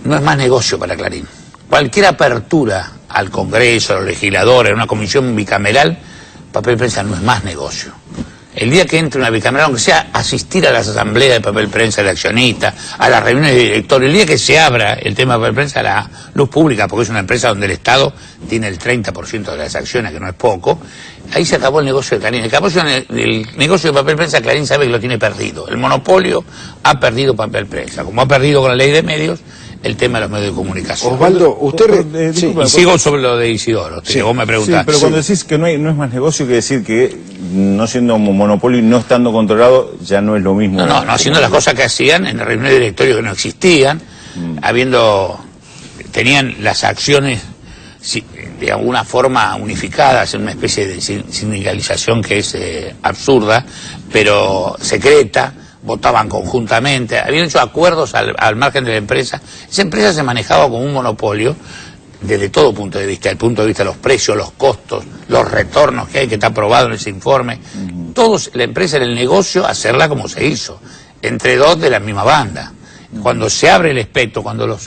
no es más negocio para Clarín. Cualquier apertura al Congreso, a los legisladores, a una comisión bicameral, Papel Prensa no es más negocio. El día que entre una bicameral, aunque sea asistir a las asambleas de Papel Prensa de accionistas, a las reuniones de directorio, el día que se abra el tema de Papel Prensa a la luz pública, porque es una empresa donde el Estado tiene el 30% de las acciones, que no es poco, ahí se acabó el negocio de Clarín. El negocio de Papel Prensa, Clarín sabe que lo tiene perdido. El monopolio ha perdido Papel Prensa, como ha perdido con la ley de medios el tema de los medios de comunicación. Osvaldo, usted... Sí, y sigo sobre lo de Isidoro, que vos me preguntaste. Sí, pero cuando decís que no es más negocio, que decir que no siendo un monopolio y no estando controlado, ya no es lo mismo. No, haciendo las cosas que hacían en la reunión de directorio que no existían, tenían las acciones de alguna forma unificadas en una especie de sindicalización que es absurda, pero secreta. Votaban conjuntamente, habían hecho acuerdos al margen de la empresa. Esa empresa se manejaba como un monopolio desde todo punto de vista, el punto de vista de los precios, los costos, los retornos que hay, que está aprobado en ese informe. Todos, la empresa era el negocio, hacerla como se hizo, entre dos de la misma banda. Cuando se abre el espectro, cuando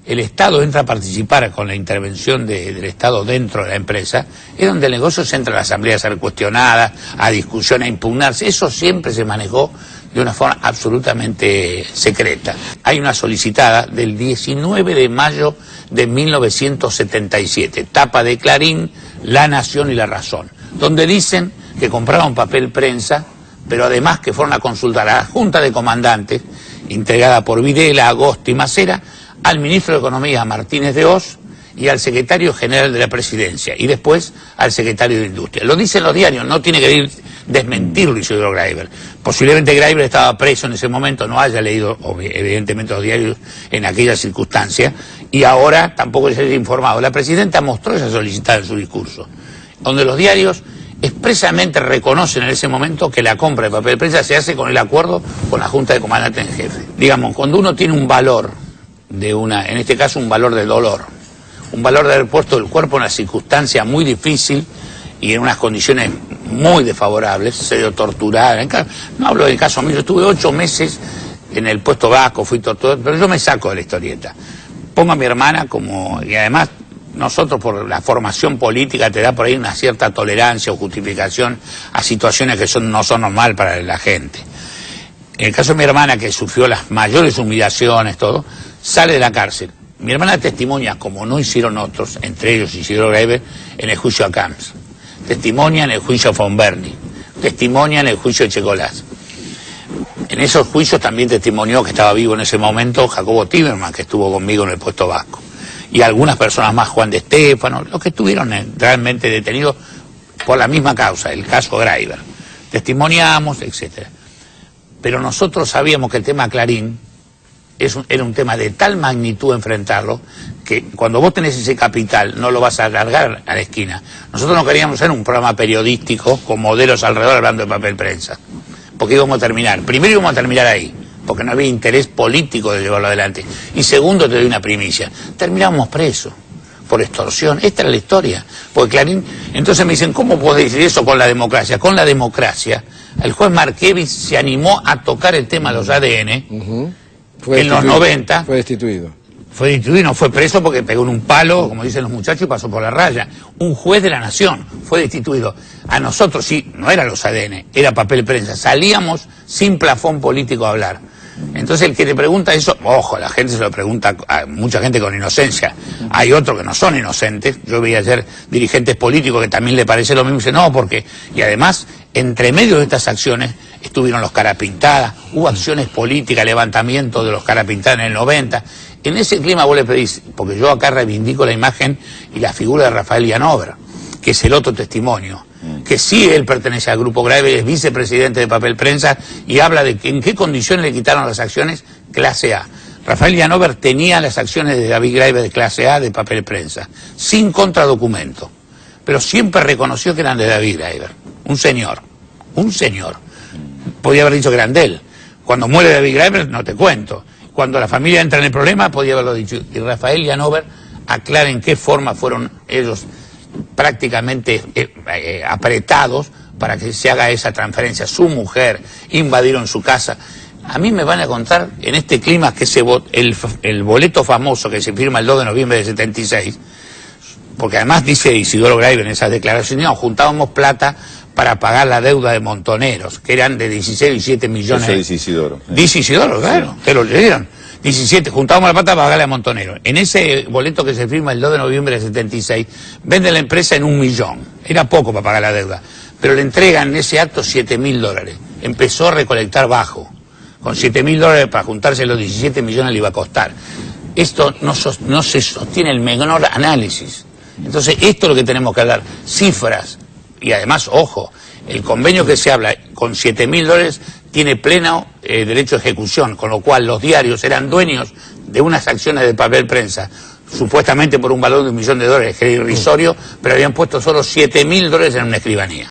el Estado entra a participar con la intervención del Estado dentro de la empresa, es donde el negocio se entra a la asamblea a ser cuestionada, a discusión, a impugnarse. Eso siempre se manejó de una forma absolutamente secreta. Hay una solicitada del 19 de mayo de 1977, tapa de Clarín, La Nación y La Razón, donde dicen que compraron Papel Prensa, pero además que fueron a consultar a la Junta de Comandantes, integrada por Videla, Agosto y Macera, al ministro de Economía, Martínez de Hoz, y al secretario general de la Presidencia, y después al secretario de Industria. Lo dicen los diarios, no tiene que desmentirlo Isidoro Greiber. Posiblemente Greiber estaba preso en ese momento, no haya leído evidentemente los diarios en aquella circunstancia, y ahora tampoco se ha informado. La presidenta mostró esa solicitud en su discurso, donde los diarios expresamente reconocen en ese momento que la compra de Papel Prensa se hace con el acuerdo con la Junta de Comandantes en Jefe. Digamos, cuando uno tiene un valor en este caso un valor de dolor, un valor de haber puesto el cuerpo en una circunstancia muy difícil y en unas condiciones muy desfavorables, se dio torturada. No hablo del caso mío, yo estuve 8 meses en el puesto vasco, fui torturado, pero yo me saco de la historieta. Pongo a mi hermana y además nosotros por la formación política te da por ahí una cierta tolerancia o justificación a situaciones que no son normal para la gente. En el caso de mi hermana, que sufrió las mayores humillaciones, todo, sale de la cárcel. Mi hermana testimonia, como no hicieron otros, entre ellos Isidoro Greiber, en el juicio a Camps. Testimonia en el juicio a Von Berni. Testimonia en el juicio de Checolás. En esos juicios también testimonió que estaba vivo en ese momento Jacobo Timerman, que estuvo conmigo en el puesto vasco. Y algunas personas más, Juan de Estéfano, los que estuvieron realmente detenidos por la misma causa, el caso Greiber. Testimoniamos, etc. Pero nosotros sabíamos que el tema Clarín era un tema de tal magnitud enfrentarlo, que cuando vos tenés ese capital no lo vas a alargar a la esquina. Nosotros no queríamos hacer un programa periodístico con modelos alrededor hablando de Papel Prensa, porque íbamos a terminar. Primero íbamos a terminar ahí, porque no había interés político de llevarlo adelante. Y segundo, te doy una primicia, terminamos presos por extorsión. Esta era la historia, porque Clarín... Entonces me dicen, ¿cómo podés decir eso con la democracia? Con la democracia, el juez Markevich se animó a tocar el tema de los ADN... En los 90... Fue destituido. Fue destituido y no fue preso porque pegó en un palo, como dicen los muchachos, y pasó por la raya. Un juez de la Nación fue destituido. A nosotros sí, no eran los ADN, era Papel Prensa. Salíamos sin plafón político a hablar. Entonces el que te pregunta eso, ojo, la gente se lo pregunta a mucha gente con inocencia. Hay otros que no son inocentes. Yo veía ayer dirigentes políticos que también le parece lo mismo y dicen, no, porque... Y además, entre medio de estas acciones estuvieron los Carapintadas, hubo acciones políticas, levantamiento de los Carapintadas en el 90. En ese clima vos le pedís, porque yo acá reivindico la imagen y la figura de Rafael Llanover, que es el otro testimonio, que sí él pertenece al Grupo Greiber, es vicepresidente de Papel Prensa y habla de que en qué condiciones le quitaron las acciones clase A. Rafael Llanover tenía las acciones de David Greiber de clase A de Papel Prensa, sin contradocumento, pero siempre reconoció que eran de David Greiber, un señor. Podía haber dicho que eran de él. Cuando muere David Greiber, no te cuento. Cuando la familia entra en el problema, podía haberlo dicho. Y Rafael Llanover aclara en qué forma fueron ellos prácticamente apretados para que se haga esa transferencia. Su mujer, invadieron su casa. A mí me van a contar, en este clima, que el boleto famoso que se firma el 2 de noviembre de 76, porque además dice Isidoro Graiber en esas declaraciones, no, juntábamos plata para pagar la deuda de Montoneros, que eran de 16 y 7 millones. Eso dice Isidoro. Dice Isidoro, claro, te lo leyeron. 17, juntábamos la plata para pagarle a Montoneros. En ese boleto que se firma el 2 de noviembre de 76, vende la empresa en 1 millón. Era poco para pagar la deuda. Pero le entregan en ese acto $7.000. Empezó a recolectar bajo. Con $7.000 para juntarse los 17 millones le iba a costar. Esto no se sostiene el menor análisis. Entonces, esto es lo que tenemos que hablar. Cifras. Y además, ojo, el convenio que se habla con $7.000 tiene pleno derecho de ejecución, con lo cual los diarios eran dueños de unas acciones de papel prensa, supuestamente por un valor de $1 millón, que era irrisorio, pero habían puesto solo $7.000 en una escribanía.